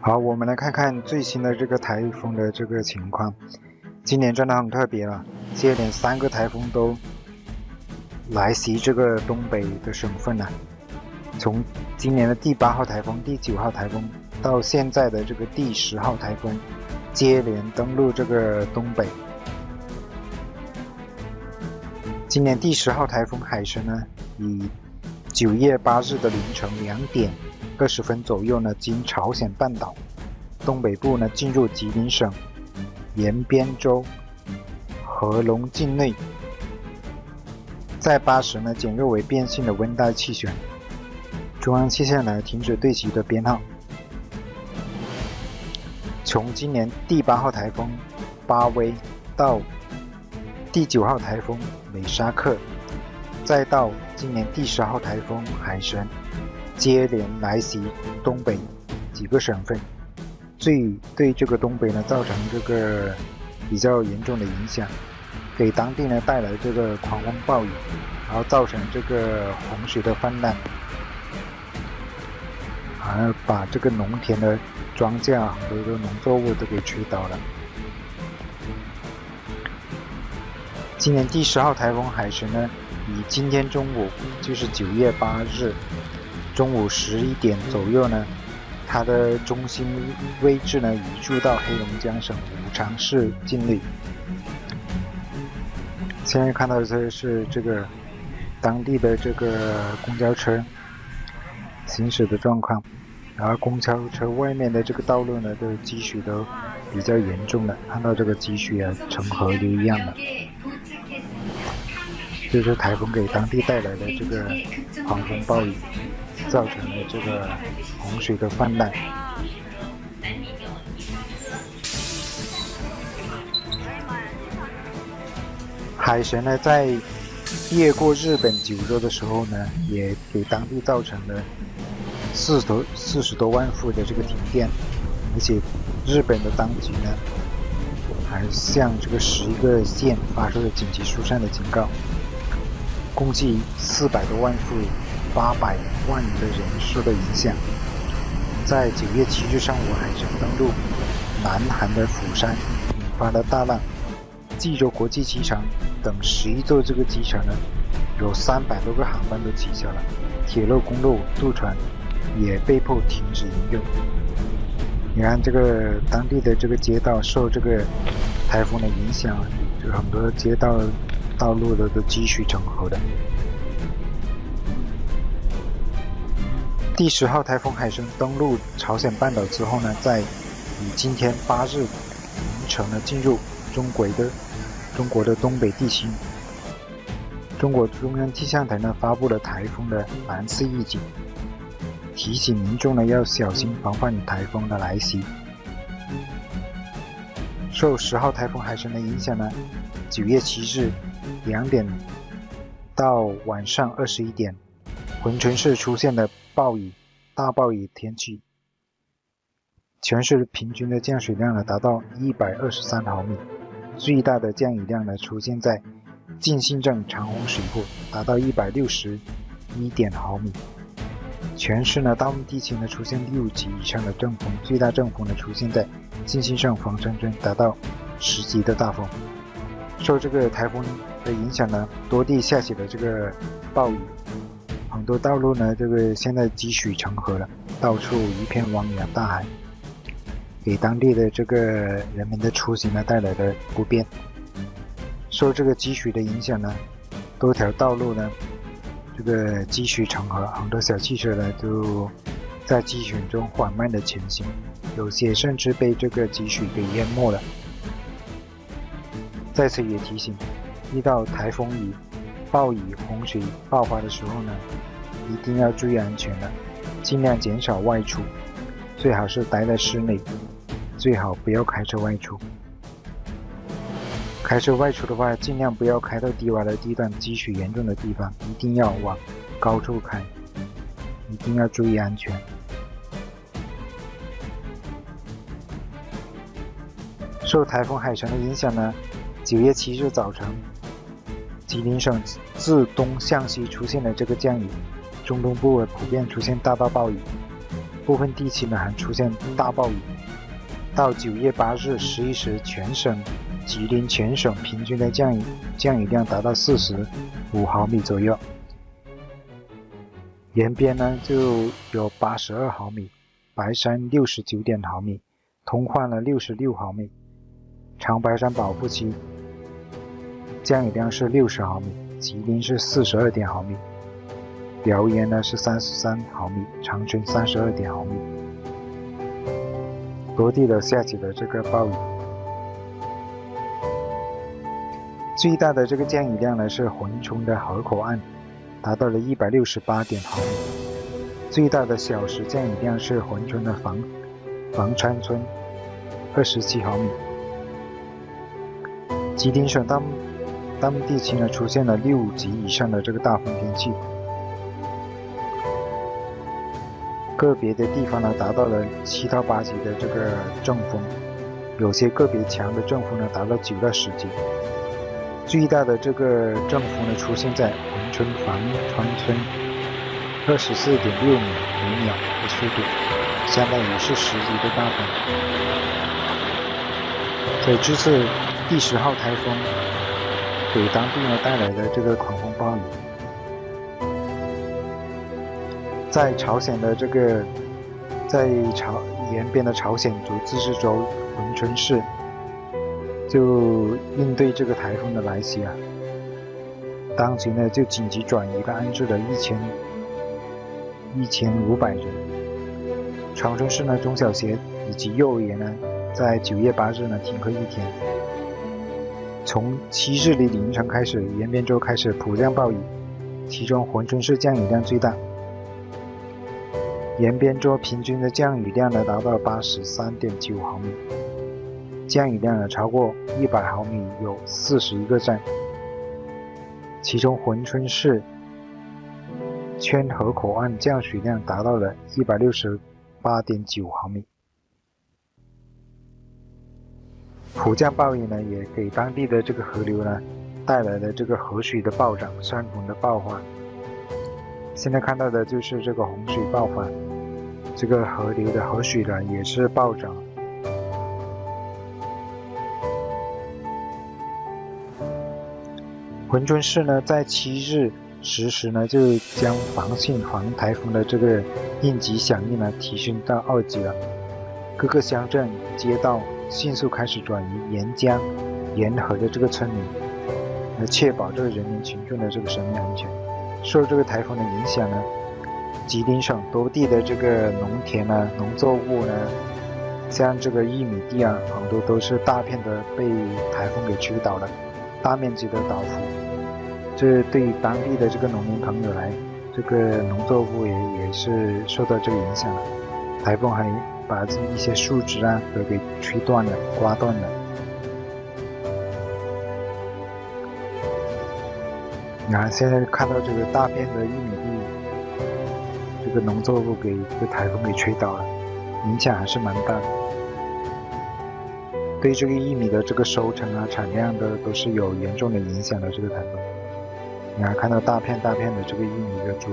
好，我们来看看最新的这个台风的这个情况。今年真的很特别了，接连3个台风都来袭这个东北的省份了。从今年的第8号台风、第9号台风到现在的这个第10号台风，接连登陆这个东北。今年第10号台风海神呢，以9月8日的凌晨2点20分左右呢，经朝鲜半岛东北部呢进入吉林省延边州合龙境内，在8时呢减弱为变性的温带气旋，中央气象台停止对其的编号。从今年第8号台风巴威到第9号台风美沙克，再到今年第10号台风海神，接连来袭东北几个省份，对这个东北呢造成这个比较严重的影响，给当地呢带来这个狂风暴雨，然后造成这个洪水的泛滥，而把这个农田的庄稼很多的农作物都给吹倒了。今年第10号台风海神呢，以今天中午，就是9月8日中午11点左右呢，它的中心位置呢移入到黑龙江省五常市境内。现在看到的是这个当地的这个公交车行驶的状况，然后公交车外面的这个道路呢，都积水都比较严重的，看到这个积水啊，成河流一样的。这是台风给当地带来的这个狂风暴雨，造成了这个洪水的泛滥。海神呢，在越过日本九州的时候呢，也给当地造成了40多万户的这个停电，而且日本的当局呢，还向这个11个县发出了紧急疏散的警告。共计400多万户，800万的人受到影响。在9月7日上午，海神登陆南韩的釜山，引发了大浪。济州国际机场等11座这个机场呢，有300多个航班都取消了，铁路、公路、渡船也被迫停止营运。你看这个当地的这个街道受这个台风的影响，就很多街道道路的都积水成河的。第10号台风海神登陆朝鲜半岛之后呢，在以今天8日凌晨呢进入中国的东北地区。中国中央气象台呢发布了台风的蓝色预警，提醒民众呢要小心防范台风的来袭。受10号台风海神的影响呢，9月7日2点到晚上21点，珲春市出现了大暴雨天气，全市平均的降水量呢达到123毫米，最大的降雨量呢出现在晋信镇长洪水库，达到161毫米。全市呢大部分地区呢出现6级以上的阵风，最大阵风呢出现在晋信镇房山镇，达到10级的大风。受这个台风的影响呢，多地下起了这个暴雨，很多道路呢这个现在积水成河了，到处一片汪洋大海，给当地的这个人民的出行呢带来了不便。受这个积水的影响呢，多条道路呢这个积水成河，很多小汽车呢就在积水中缓慢的前行，有些甚至被这个积水给淹没了。在此也提醒，遇到台风雨、暴雨、洪水爆发的时候呢，一定要注意安全了，尽量减少外出，最好是待在室内，最好不要开车外出。开车外出的话，尽量不要开到低洼的地段、积水严重的地方，一定要往高处开，一定要注意安全。受台风海神的影响呢，9月7日早晨，吉林省自东向西出现了这个降雨，中东部普遍出现大到暴雨，部分地区呢还出现大暴雨。到9月8日11时，吉林全省平均的降雨量达到45毫米左右，延边呢就有82毫米，白山69毫米，通化呢66毫米，长白山保护区降雨量是60毫米，吉林是42毫米，辽源呢是33毫米，长春32毫米，多地的下起了这个暴雨。最大的这个降雨量呢是珲春的河口岸，达到了168毫米。最大的小时降雨量是珲春的房川村27毫米。吉林省大部地区呢出现了6级以上的这个大风天气，个别的地方呢达到了7到8级的这个阵风，有些个别强的阵风呢达到9到10级。最大的这个阵风呢出现在珲春房川村，24.6米每秒的速度，相当于是10级的大风。所以这次第10号台风给当地呢带来的这个狂风暴雨。在朝鲜的这个延边的朝鲜族自治州珲春市，就应对这个台风的来袭啊，当局呢就紧急转移了安置了1500人。长春市呢中小学以及幼儿园呢在9月8日呢停课1天。从7日的凌晨开始，延边州开始普降暴雨，其中珲春市降雨量最大。延边州平均的降雨量呢达到83.9毫米，降雨量呢超过100毫米有41个站，其中珲春市圈河口岸降水量达到了168.9毫米。普降暴雨呢也给当地的这个河流呢带来了这个河水的暴涨，山洪的爆发。现在看到的就是这个洪水爆发，这个河流的河水呢也是暴涨。珲春市呢在7日10时呢就将防台风的这个应急响应呢提升到2级了，各个乡镇街道迅速开始转移沿江沿河的这个村民，来确保这个人民群众的这个生命安全。受这个台风的影响呢，吉林省多地的这个农田呢、农作物呢，像这个玉米地啊，很多都是大片的被台风给吹倒了，大面积的倒伏。这对于当地的这个农民朋友来，这个农作物也是受到这个影响了。台风还把一些树枝啊都给吹断了、刮断了。现在看到这个大片的玉米地，这个农作物给这个台风给吹倒了，影响还是蛮大的。对这个玉米的这个收成啊、产量的都是有严重的影响的。这个台风，看到大片的这个玉米的株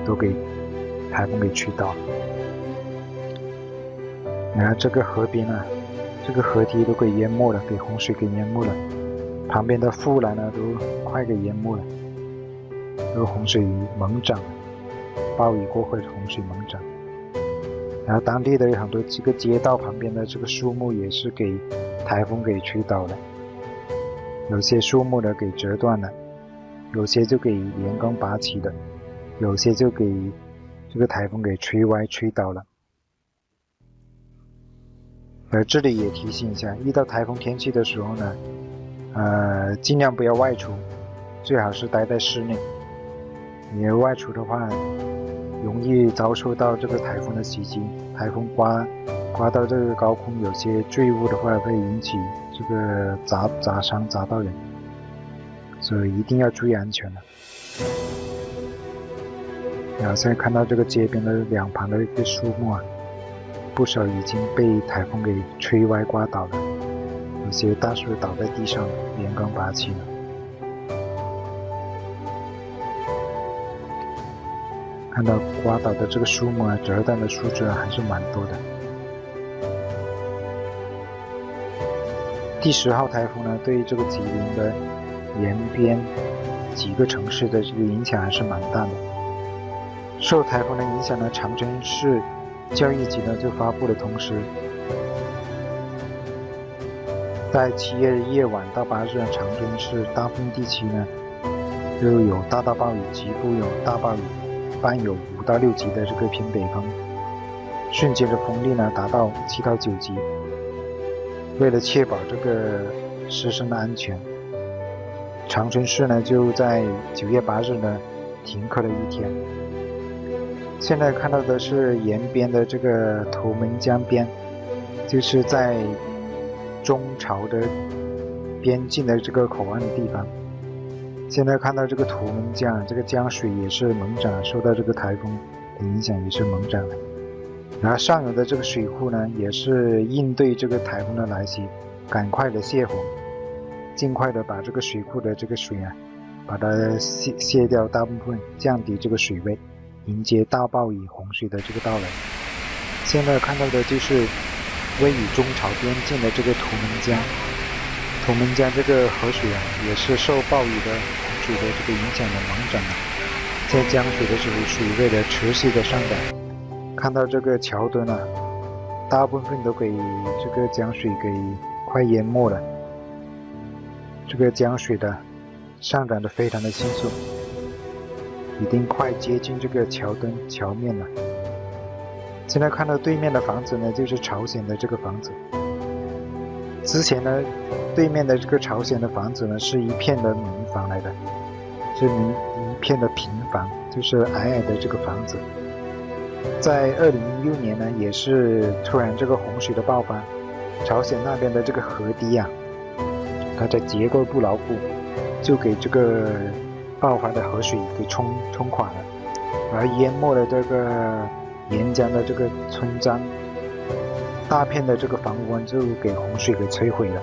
都给台风给吹倒了。这个河边啊，这个河堤都给淹没了，给洪水给淹没了。旁边的护栏呢都快给淹没了，这个洪水猛涨，暴雨过后的洪水猛涨。然后当地的很多这个街道旁边的这个树木也是给台风给吹倒了，有些树木呢给折断了，有些就给连根拔起的，有些就给这个台风给吹歪吹倒了。这里也提醒一下，遇到台风天气的时候呢，尽量不要外出，最好是待在室内。你外出的话，容易遭受到这个台风的袭击。台风刮到这个高空，有些坠物的话会引起这个砸伤砸到人，所以一定要注意安全了。然后现在看到这个街边的两旁的一个树木啊，不少已经被台风给吹歪刮倒了，有些大树倒在地上，连根拔起了。看到刮倒的这个树木啊，折断的树枝啊，还是蛮多的。第10号台风呢，对这个吉林的沿边几个城市的这个影响还是蛮大的。受台风的影响呢，长春市教育局呢就发布了通知，在7月夜晚到8日，长春市大部分地区呢都有大到暴雨，局部有大暴雨，伴有5到6级的这个偏北风，瞬间的风力呢达到7到9级。为了确保这个师生的安全，长春市呢就在9月8日呢停课了1天。现在看到的是沿边的这个图们江边，就是在中朝的边境的这个口岸的地方。现在看到这个图们江，这个江水也是猛涨，受到这个台风的影响也是猛涨的。然后上游的这个水库呢，也是应对这个台风的来袭，赶快的泄洪，尽快的把这个水库的这个水啊，把它泄掉大部分，降低这个水位，迎接大暴雨洪水的这个到来。现在看到的就是位于中朝边境的这个图们江，图们江这个河水啊，也是受暴雨的洪水的这个影响的猛涨啊，在江水的这个水位的持续的上涨。看到这个桥墩啊，大部分都给这个江水给快淹没了，这个江水的上涨的非常的迅速，已经快接近这个桥墩桥面了。现在看到对面的房子呢，就是朝鲜的这个房子。之前呢，对面的这个朝鲜的房子呢，是一片的民房来的，是一片的平房，就是矮矮的这个房子。在2016年呢，也是突然这个洪水的爆发，朝鲜那边的这个河堤啊，它的结构不牢固，就给这个爆发的河水给冲垮了，而淹没了这个沿江的这个村庄，大片的这个房屋就给洪水给摧毁了。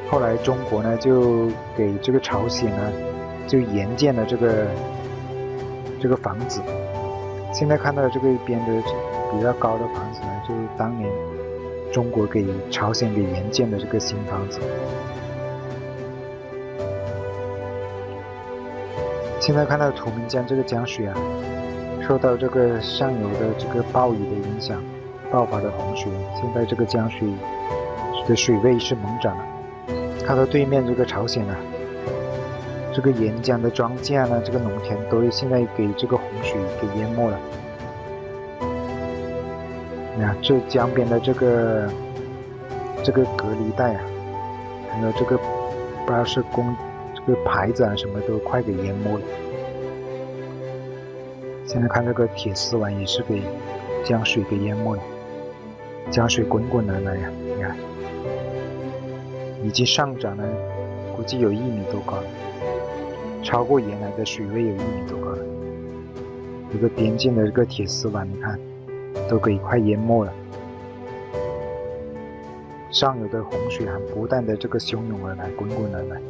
后来中国呢，就给这个朝鲜呢，就援建了这个房子。现在看到这个边的比较高的房子呢，就是当年中国给朝鲜给援建的这个新房子。现在看到图们江这个江水啊，受到这个上游的这个暴雨的影响，爆发的洪水，现在这个江水的水位是猛涨了。看到对面这个朝鲜啊，这个沿江的庄稼呢，这个农田都现在给这个洪水给淹没了。你看这江边的这个隔离带啊，还有这个不知道是这个牌子啊什么都快给淹没了。现在看这个铁丝网也是给江水给淹没了，江水滚滚而来呀，你看已经上涨了，估计有1米多高了，超过原来的水位有1米多高了。这个边境的这个铁丝网，你看都给快淹没了，上游的洪水还不断的这个汹涌而来，滚滚而来。